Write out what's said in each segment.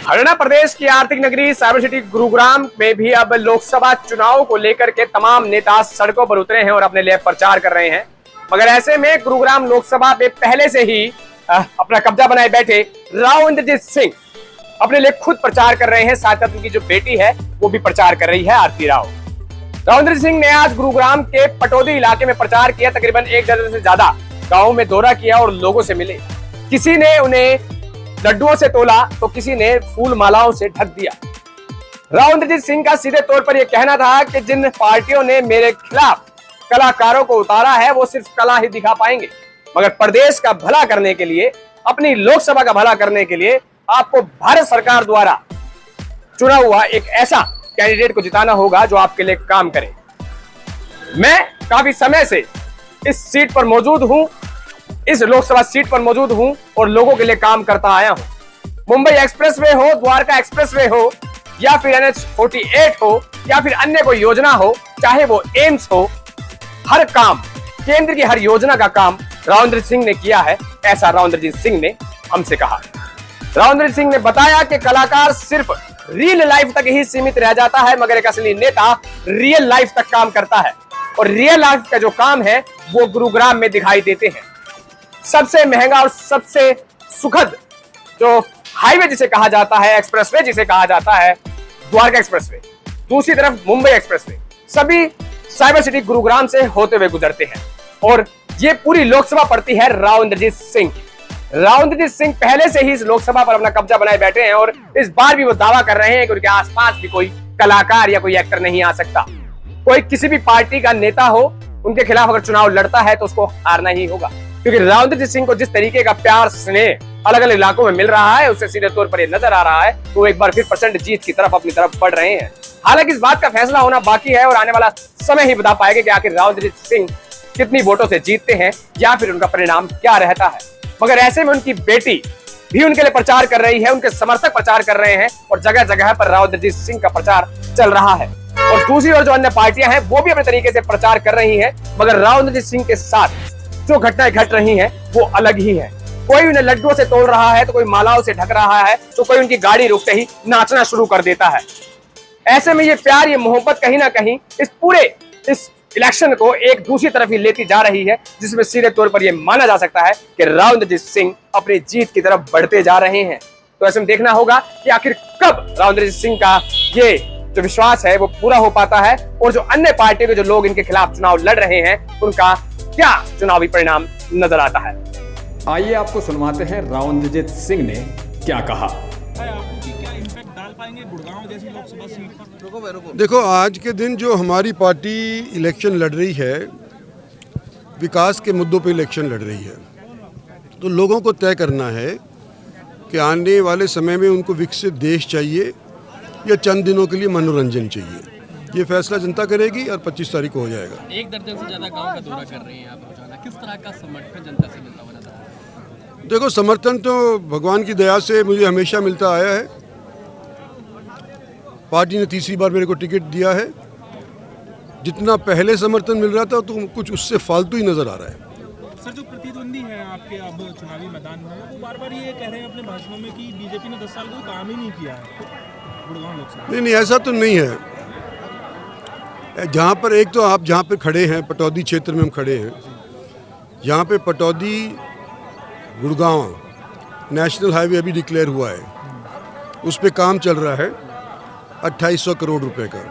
हरियाणा प्रदेश की आर्थिक नगरी साइबर सिटी गुरुग्राम में भी अब लोकसभा चुनाव को लेकर के तमाम नेता सड़कों पर उतरे हैं और अपने लिए प्रचार कर रहे हैं। मगर ऐसे में गुरुग्राम लोकसभा में पहले से ही अपना कब्जा बनाए बैठे राव इंद्रजीत सिंह अपने लिए खुद प्रचार कर रहे हैं। साथ ही उनकी जो बेटी है वो भी प्रचार कर रही है, आरती राव। राव इंद्रजीत सिंह ने आज गुरुग्राम के पटौदी इलाके में प्रचार किया। तकरीबन 1 दर्जन से ज्यादा गाँव में दौरा किया और लोगों से मिले। किसी ने उन्हें लड्डुओं से तोला तो किसी ने फूल मालाओं से ढक दिया। राव इंद्रजीत सिंह का सीधे तौर पर यह कहना था कि जिन पार्टियों ने मेरे खिलाफ कलाकारों को उतारा है वो सिर्फ कला ही दिखा पाएंगे, मगर प्रदेश का भला करने के लिए, अपनी लोकसभा का भला करने के लिए आपको भारत सरकार द्वारा चुना हुआ एक ऐसा कैंडिडेट को जिताना होगा जो आपके लिए काम करे। मैं काफी समय से इस सीट पर मौजूद हूं, इस लोकसभा सीट पर मौजूद हूं और लोगों के लिए काम करता आया हूं। मुंबई एक्सप्रेसवे हो, द्वारका एक्सप्रेसवे हो या फिर NH-48 हो या फिर अन्य कोई योजना हो, चाहे वो एम्स हो, हर काम, केंद्र की हर योजना का काम राव इंद्रजीत सिंह ने किया है। ऐसा राव इंद्रजीत सिंह ने हमसे कहा। राव इंद्रजीत सिंह ने बताया कि कलाकार सिर्फ रियल लाइफ तक ही सीमित रह जाता है, मगर एक असली नेता रियल लाइफ तक काम करता है और रियल लाइफ का जो काम है वो गुरुग्राम में दिखाई देते हैं। सबसे महंगा और सबसे सुखद जो हाईवे जिसे कहा जाता है, एक्सप्रेसवे जिसे कहा जाता है, द्वारका एक्सप्रेसवे, दूसरी तरफ मुंबई एक्सप्रेसवे, सभी साइबर सिटी गुरुग्राम से होते हुए गुजरते हैं और ये पूरी लोकसभा पड़ती है राव इंद्रजीत सिंह की। राव इंद्रजीत सिंह पहले से ही इस लोकसभा पर अपना कब्जा बनाए बैठे हैं और इस बार भी वो दावा कर रहे हैं कि उनके आसपास भी कोई कलाकार या कोई एक्टर नहीं आ सकता। कोई किसी भी पार्टी का नेता हो, उनके खिलाफ अगर चुनाव लड़ता है तो उसको हारना ही होगा, क्योंकि राव इंद्रजीत सिंह को जिस तरीके का प्यार स्नेह अलग अलग इलाकों में मिल रहा है उससे सीधे तौर पर यह नजर आ रहा है तो एक बार फिर परसेंट जीत की तरफ अपनी तरफ बढ़ रहे हैं। हालांकि इस बात का फैसला होना बाकी है और आने वाला समय ही बता पाएगा कि आखिर राव इंद्रजीत सिंह कितनी वोटों से जीतते हैं या फिर उनका परिणाम क्या रहता है। मगर ऐसे में उनकी बेटी भी उनके लिए प्रचार कर रही है, उनके समर्थक प्रचार कर रहे हैं और जगह जगह पर राव इंद्रजीत सिंह का प्रचार चल रहा है। और दूसरी ओर जो अन्य पार्टियां हैं वो भी अपने तरीके से प्रचार कर रही हैं, मगर राव इंद्रजीत सिंह के साथ जो घटनाएं घट रही हैं वो अलग ही है। कोई उन्हें लड्डुओं से तोड़ रहा है तो कोई मालाओं से ढक रहा है तो कोई उनकी गाड़ी रुकते ही नाचना शुरू कर देता है। ऐसे में ये प्यार, ये मोहब्बत कहीं ना कहीं इस इलेक्शन को एक दूसरी तरफ ही लेती जा रही है, जिसमें सीधे तौर पर यह माना जा सकता है कि राव इंद्रजीत सिंह अपनी जीत की तरफ बढ़ते जा रहे हैं। तो ऐसे में देखना होगा कि आखिर कब राव इंद्रजीत सिंह का ये जो विश्वास है वो पूरा हो पाता है और जो अन्य पार्टी के जो लोग इनके खिलाफ चुनाव लड़ रहे हैं उनका क्या चुनावी परिणाम नजर आता है। आइए आपको सुनवाते हैं राव इंद्रजीत सिंह ने क्या कहा। देखो, आज के दिन जो हमारी पार्टी इलेक्शन लड़ रही है, विकास के मुद्दों पे इलेक्शन लड़ रही है, तो लोगों को तय करना है कि आने वाले समय में उनको विकसित देश चाहिए या चंद दिनों के लिए मनोरंजन चाहिए। ये फैसला जनता करेगी और 25 तारीख को हो जाएगा। 1 दर्जन से ज़्यादा गांव का दौरा कर रहे हैं आप रोजाना, किस तरह का समर्थन जनता से मिलता हुआ नजर आ रहा है? देखो, समर्थन तो भगवान की दया से मुझे हमेशा मिलता आया है। पार्टी ने तीसरी बार मेरे को टिकट दिया है। जितना पहले समर्थन मिल रहा था तो कुछ उससे फालतू ही नजर आ रहा है। सर, जो प्रतिद्वंदी है आपके अब चुनावी मैदान में, वो बार-बार ये कह रहे हैं अपने भाषणों में कि बीजेपी ने 10 साल कोई काम ही नहीं किया है गुड़गांव लोकसभा। नहीं, ऐसा तो नहीं है। जहाँ पर एक तो आप जहाँ पे खड़े हैं, पटौदी क्षेत्र में हम खड़े हैं, यहाँ पे पटौदी गुड़गांव नेशनल हाईवे अभी डिक्लेयर हुआ है, उस पर काम चल रहा है 2800 करोड़ रुपए का।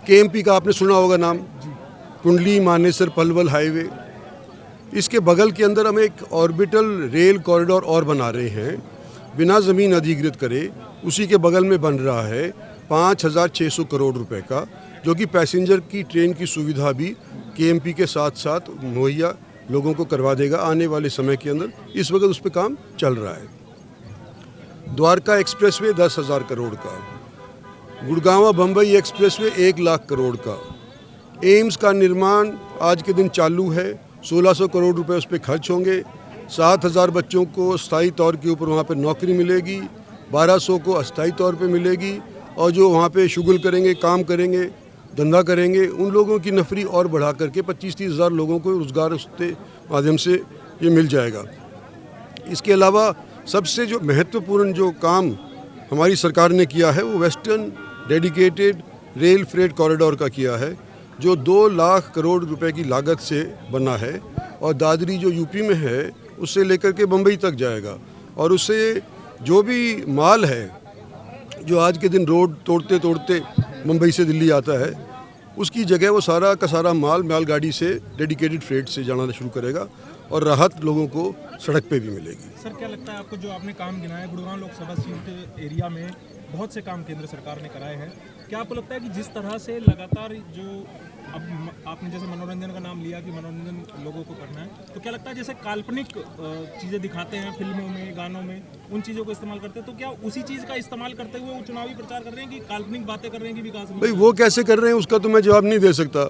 KMP का आपने सुना होगा नाम, कुंडली मानेसर पलवल हाईवे। इसके बगल के अंदर हम एक ऑर्बिटल रेल कॉरिडोर और बना रहे हैं, बिना ज़मीन अधिकृत करे। उसी के बगल में बन रहा है 5600 करोड़ रुपए का, जो कि पैसेंजर की ट्रेन की सुविधा भी KMP के साथ साथ मुहैया लोगों को करवा देगा आने वाले समय के अंदर। इस वक्त उस पर काम चल रहा है। द्वारका एक्सप्रेसवे 10,000 करोड़ का, गुड़गांव बम्बई एक्सप्रेसवे 1 लाख करोड़ का, एम्स का निर्माण आज के दिन चालू है, 1600 करोड़ रुपए उस पर खर्च होंगे। 7,000 बच्चों को स्थायी तौर के ऊपर वहाँ पर नौकरी मिलेगी, 1200 को अस्थायी तौर पे मिलेगी और जो वहाँ पे शुगल करेंगे, काम करेंगे, धंधा करेंगे, उन लोगों की नफरी और बढ़ा करके 25-30 हज़ार लोगों को रोज़गार उसके माध्यम से ये मिल जाएगा। इसके अलावा सबसे जो महत्वपूर्ण जो काम हमारी सरकार ने किया है वो western dedicated rail freight corridor का किया है, जो 2 लाख करोड़ रुपए की लागत से बना है और दादरी जो यूपी में है उससे लेकर के बम्बई तक जाएगा। और उससे जो भी माल है जो आज के दिन रोड तोड़ते तोड़ते मुंबई से दिल्ली आता है, उसकी जगह वो सारा का सारा मालगाड़ी से डेडिकेटेड फ्रेट से जाना शुरू करेगा और राहत लोगों को सड़क पे भी मिलेगी। सर क्या लगता है आपको, जो आपने काम गिनाया गुड़गांव लोकसभा सीट एरिया में बहुत से काम केंद्र सरकार ने कराए हैं, क्या आपको लगता है कि जिस तरह से लगातार जो अब आपने जैसे मनोरंजन का नाम लिया कि मनोरंजन लोगों को करना है, तो क्या लगता है जैसे काल्पनिक चीज़ें दिखाते हैं फिल्मों में, गानों में, उन चीज़ों को इस्तेमाल करते हैं, तो क्या उसी चीज़ का इस्तेमाल करते हुए वो चुनावी प्रचार कर रहे हैं कि काल्पनिक बातें कर रहे हैं कि विकास भाई वो कैसे कर रहे हैं उसका तो मैं जवाब नहीं दे सकता,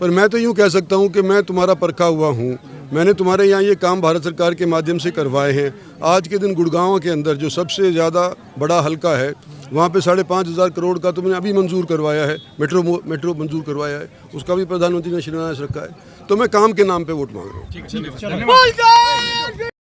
पर मैं तो यूँ कह सकता हूँ कि मैं तुम्हारा परखा हुआ हूँ। मैंने तुम्हारे यहाँ ये काम भारत सरकार के माध्यम से करवाए हैं। आज के दिन गुड़गांव के अंदर जो सबसे ज़्यादा बड़ा हलका है वहाँ पे 5,500 करोड़ का तुमने अभी मंजूर करवाया है, मेट्रो मंजूर करवाया है, उसका भी प्रधानमंत्री ने शिलान्यास रखा है। तो मैं काम के नाम पे वोट मांग रहा हूँ। धन्यवाद।